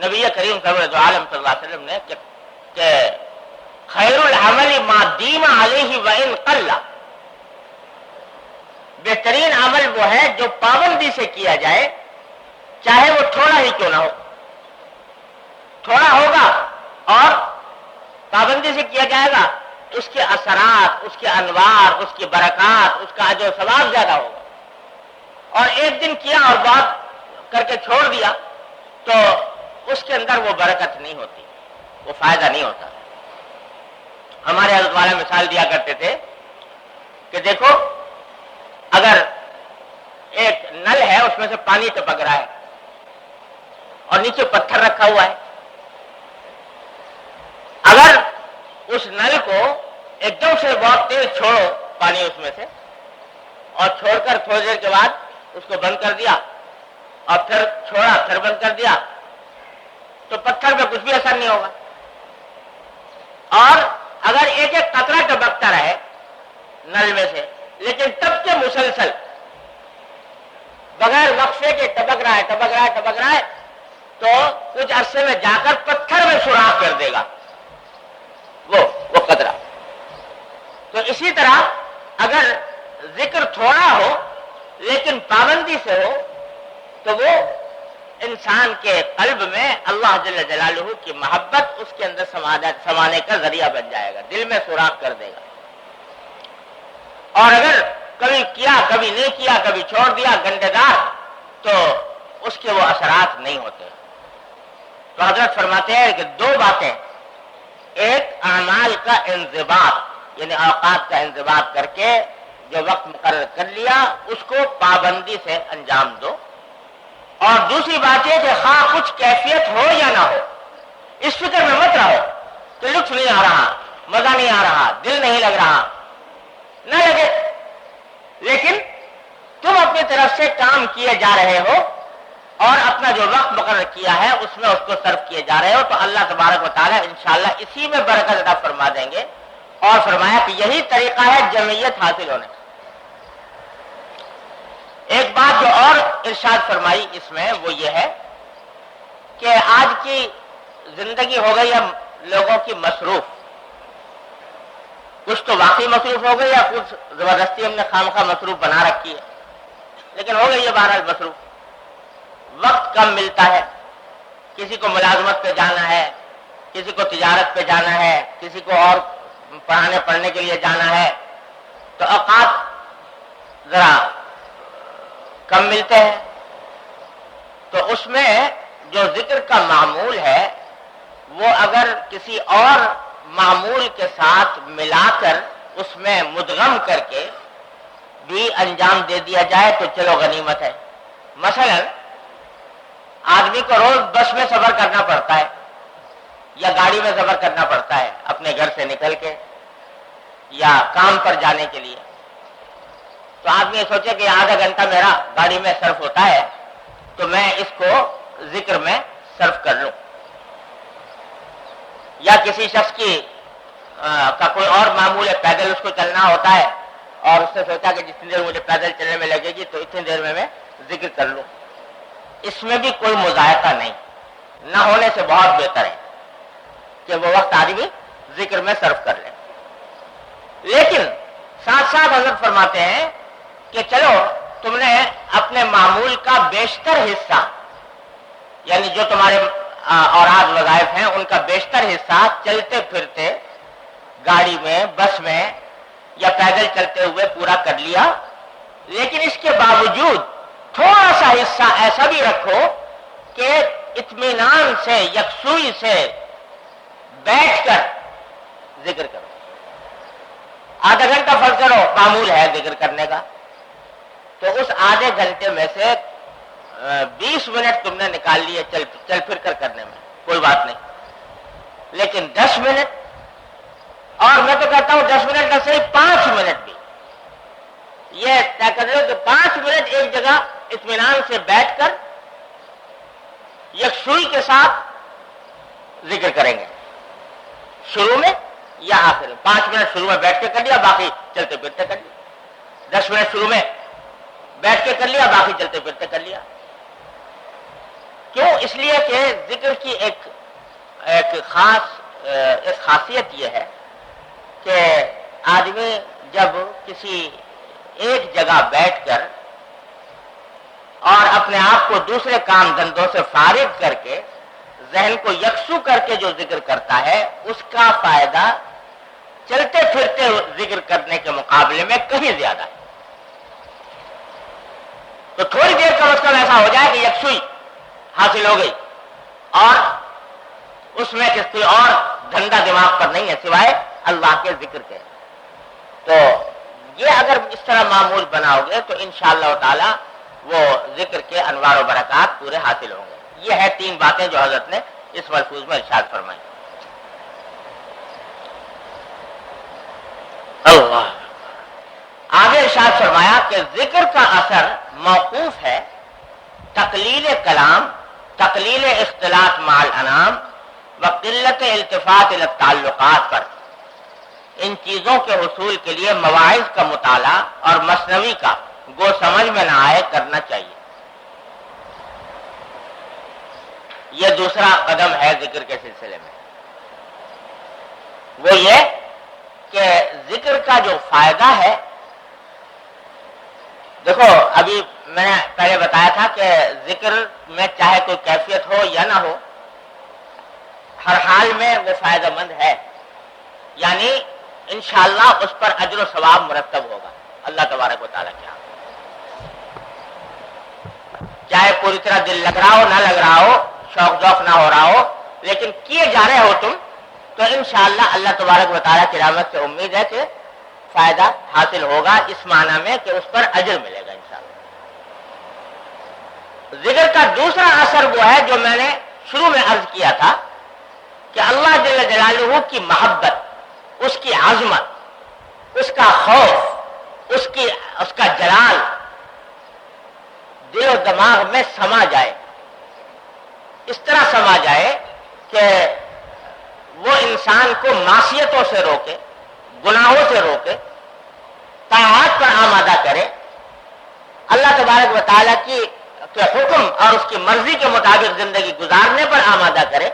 نبی کریم سرور دو عالم صلی اللہ علیہ وسلم نے کہ خیر العمل ما دیم علیہ وان قل، بہترین عمل وہ ہے جو پابندی سے کیا جائے چاہے وہ تھوڑا ہی کیوں نہ ہو. تھوڑا ہوگا اور پابندی سے کیا جائے گا، اس کے اثرات، اس کے انوار، اس کی برکات، اس کا اجر و ثواب زیادہ ہوگا. اور ایک دن کیا اور بات کر کے چھوڑ دیا تو اس کے اندر وہ برکت نہیں ہوتی، وہ فائدہ نہیں ہوتا. ہمارے حضرت والا مثال دیا کرتے تھے کہ دیکھو اگر ایک نل ہے اس میں سے پانی ٹپک رہا ہے اور نیچے پتھر رکھا ہوا ہے، اگر اس نل کو ایک دم سے بہت تیز چھوڑو پانی اس میں سے اور چھوڑ کر تھوڑی دیر کے بعد اس کو بند کر دیا اور پھر چھوڑا پھر بند کر دیا تو پتھر پہ کچھ بھی اثر نہیں ہوگا. اور اگر ایک ایک قطرہ ٹپکتا رہے نل میں سے لیکن تب کے مسلسل بغیر وقفے کے ٹپک رہا ہے تو کچھ عرصے میں جا کر پتھر میں سوراخ کر دے گا وہ قطرہ. تو اسی طرح اگر ذکر تھوڑا ہو لیکن پابندی سے ہو تو وہ انسان کے قلب میں اللہ جل جلالہ کی محبت اس کے اندر سمانے کا ذریعہ بن جائے گا، دل میں سوراخ کر دے گا. اور اگر کبھی کیا کبھی نہیں کیا، کبھی چھوڑ دیا گنڈے دار، تو اس کے وہ اثرات نہیں ہوتے. تو حضرت فرماتے ہیں کہ دو باتیں، ایک اعمال کا انضباط یعنی اوقات کا انضباط کر کے جو وقت مقرر کر لیا اس کو پابندی سے انجام دو، اور دوسری بات یہ کہ خواہ کچھ کیفیت ہو یا نہ ہو اس فکر میں مت رہو کہ لطف نہیں آ رہا، مزہ نہیں آ رہا، دل نہیں لگ رہا. نہ لگے، لیکن تم اپنی طرف سے کام کیے جا رہے ہو اور اپنا جو وقت مقرر کیا ہے اس میں اس کو صرف کیے جا رہے ہو، تو اللہ تبارک و تعالیٰ انشاءاللہ اسی میں برکت عطا فرما دیں گے. اور فرمایا کہ یہی طریقہ ہے جمعیت حاصل ہونے کا. ایک بات جو اور ارشاد فرمائی اس میں وہ یہ ہے کہ آج کی زندگی ہو گئی ہے لوگوں کی مصروف، کچھ تو واقعی مصروف ہو گئی یا کچھ زبردستی ہم نے خامخواہ مصروف بنا رکھی ہے، لیکن ہو گئی ہے بہرحال مصروف. وقت کم ملتا ہے، کسی کو ملازمت پہ جانا ہے، کسی کو تجارت پہ جانا ہے، کسی کو اور پڑھنے کے لیے جانا ہے، تو اوقات ذرا کم ملتے ہیں. تو اس میں جو ذکر کا معمول ہے وہ اگر کسی اور معمول کے ساتھ ملا کر اس میں مدغم کر کے بھی انجام دے دیا جائے تو چلو غنیمت ہے. مثلا آدمی کو روز بس میں سفر کرنا پڑتا ہے یا گاڑی میں سفر کرنا پڑتا ہے اپنے گھر سے نکل کے یا کام پر جانے کے لیے. تو آدمی یہ سوچے کہ آدھا گھنٹہ میرا گاڑی میں صرف ہوتا ہے تو میں اس کو ذکر میں صرف کر لوں. یا کسی شخص کا کوئی اور معمول ہے، پیدل اس کو چلنا ہوتا ہے اور اس نے سوچا کہ جتنی دیر مجھے پیدل چلنے میں لگے گی تو اتنی دیر میں ذکر کر لوں. اس میں بھی کوئی مذائقہ نہیں، نہ ہونے سے بہت بہتر ہے کہ وہ وقت آدمی ذکر میں صرف کر لے. لیکن ساتھ ساتھ حضرت فرماتے ہیں کہ چلو تم نے اپنے معمول کا بیشتر حصہ یعنی جو تمہارے اوراد وظائف ہیں ان کا بیشتر حصہ چلتے پھرتے گاڑی میں، بس میں یا پیدل چلتے ہوئے پورا کر لیا، لیکن اس کے باوجود تھوڑا سا حصہ ایسا بھی رکھو کہ اطمینان سے، یکسوئی سے بیٹھ کر ذکر کرو. آدھا گھنٹہ فرض کرو معمول ہے ذکر کرنے کا، تو اس آدھے گھنٹے میں سے 20 منٹ تم نے نکال لیے چل پھر کر کرنے میں، کوئی بات نہیں. لیکن 10 منٹ، اور میں تو کہتا ہوں 10 منٹ نہ صحیح 5 منٹ بھی یہ طے کر لو کہ 5 منٹ ایک جگہ اطمینان سے بیٹھ کر یکسوئی کے ساتھ ذکر کریں گے، شروع میں یا آخر میں. 5 منٹ شروع میں بیٹھ کے کر لیا، باقی چلتے پھرتے کر لیا. 10 منٹ شروع میں بیٹھ کے کر لیا، باقی چلتے پھرتے کر لیا. کیوں؟ اس لیے کہ ذکر کی ایک خاصیت یہ ہے کہ آدمی جب کسی ایک جگہ بیٹھ کر اور اپنے آپ کو دوسرے کام دھندوں سے فارغ کر کے ذہن کو یکسو کر کے جو ذکر کرتا ہے اس کا فائدہ چلتے پھرتے ذکر کرنے کے مقابلے میں کہیں زیادہ ہے. تو تھوڑی دیر کم از کم ایسا ہو جائے کہ یکسوئی حاصل ہو گئی اور اس میں کسی اور دھندا دماغ پر نہیں ہے سوائے اللہ کے ذکر کے. تو یہ اگر اس طرح معمول بناؤ گے تو انشاءاللہ تعالی وہ ذکر کے انوار و برکات پورے حاصل ہوں گے. یہ ہے 3 باتیں جو حضرت نے اس ملفوظ میں ارشاد فرمائی. اللہ آگے ارشاد فرمایا کہ ذکر کا اثر موقوف ہے تقلیل کلام، تقلیل اختلاط مع الانام و قلت التفات الى التعلقات پر. ان چیزوں کے حصول کے لیے مواعظ کا مطالعہ اور مثنوی کا گو سمجھ میں نہ آئے کرنا چاہیے. یہ دوسرا قدم ہے ذکر کے سلسلے میں. وہ یہ کہ ذکر کا جو فائدہ ہے، دیکھو ابھی میں نے پہلے بتایا تھا کہ ذکر میں چاہے کوئی کیفیت ہو یا نہ ہو، ہر حال میں وہ فائدہ مند ہے، یعنی انشاءاللہ اس پر اجر و ثواب مرتب ہوگا اللہ تبارک و تعالیٰ کے ہاں. چاہے پوری طرح دل لگ رہا ہو نہ لگ رہا ہو، شوق ذوق نہ ہو رہا ہو، لیکن کیے جا رہے ہو تم تو انشاءاللہ اللہ تبارک و تعالیٰ کی رحمت سے امید ہے کہ فائدہ حاصل ہوگا، اس معنی میں کہ اس پر اجر ملے گا انشاءاللہ. ذکر کا دوسرا اثر وہ ہے جو میں نے شروع میں عرض کیا تھا کہ اللہ جل جلالہ کی محبت، اس کی عظمت، اس کا خوف، اس کا جلال دل و دماغ میں سما جائے، اس طرح سما جائے کہ وہ انسان کو معصیتوں سے روکے، گناہوں سے روکے، طاعات پر آمادہ کرے، اللہ تبارک و تعالیٰ کے حکم اور اس کی مرضی کے مطابق زندگی گزارنے پر آمادہ کرے.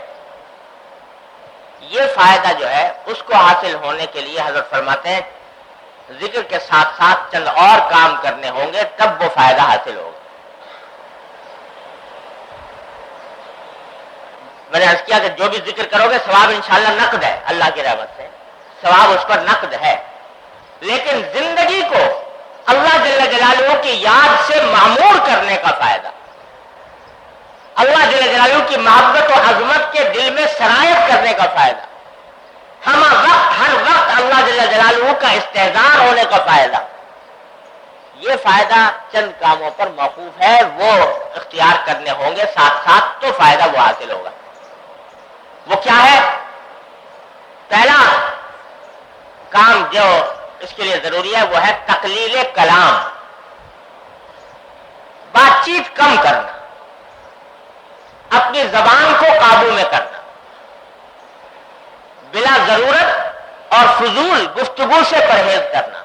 یہ فائدہ جو ہے اس کو حاصل ہونے کے لیے حضرت فرماتے ہیں ذکر کے ساتھ ساتھ چند اور کام کرنے ہوں گے تب وہ فائدہ حاصل ہوگا. میں نے عرض کیا کہ جو بھی ذکر کرو گے ثواب انشاءاللہ نقد ہے، اللہ کی رحمت سے ثواب اس پر نقد ہے، لیکن زندگی کو اللہ جل جلالہ کی یاد سے معمور کرنے کا فائدہ، اللہ جل جلالہ کی محبت و عظمت کے دل میں سرایت کرنے کا فائدہ، ہر وقت اللہ جل جلالہ کا استحضار ہونے کا فائدہ. یہ فائدہ چند کاموں پر موقوف ہے، وہ اختیار کرنے ہوں گے ساتھ ساتھ تو فائدہ وہ حاصل ہوگا. وہ کیا ہے؟ پہلا کام جو اس کے لیے ضروری ہے وہ ہے تقلیل کلام، بات چیت کم کرنا، اپنی زبان کو قابو میں کرنا، بلا ضرورت اور فضول گفتگو سے پرہیز کرنا.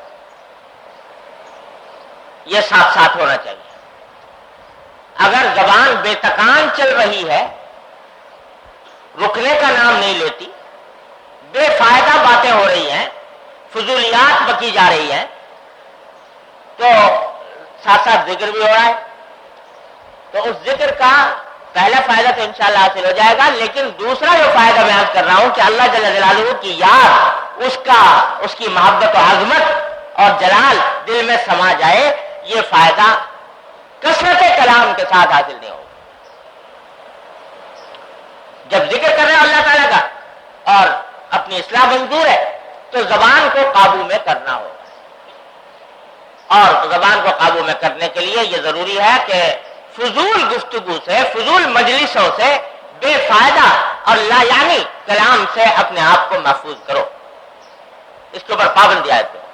یہ ساتھ ساتھ ہونا چاہیے. اگر زبان بے تکان چل رہی ہے، رکنے کا نام نہیں لیتی، بے فائدہ باتیں ہو رہی ہیں، فضولیات بکی جا رہی ہیں، تو ساتھ ساتھ ذکر بھی ہو رہا ہے، تو اس ذکر کا پہلا فائدہ تو انشاءاللہ حاصل ہو جائے گا. لیکن دوسرا جو فائدہ میں عرض کر رہا ہوں کہ اللہ جل جلالہ کی یاد، اس کی محبت و عظمت اور جلال دل میں سما جائے، یہ فائدہ کثرت کلام کے ساتھ حاصل نہیں ہوگا. جب ذکر کر رہے ہیں اللہ تعالیٰ کا اور اپنی اصلاح منظور ہے تو زبان کو قابو میں کرنا ہوگا. اور زبان کو قابو میں کرنے کے لیے یہ ضروری ہے کہ فضول گفتگو سے، فضول مجلسوں سے، بے فائدہ اور لا یعنی کلام سے اپنے آپ کو محفوظ کرو. اس کے اوپر پابندی عائد کرو.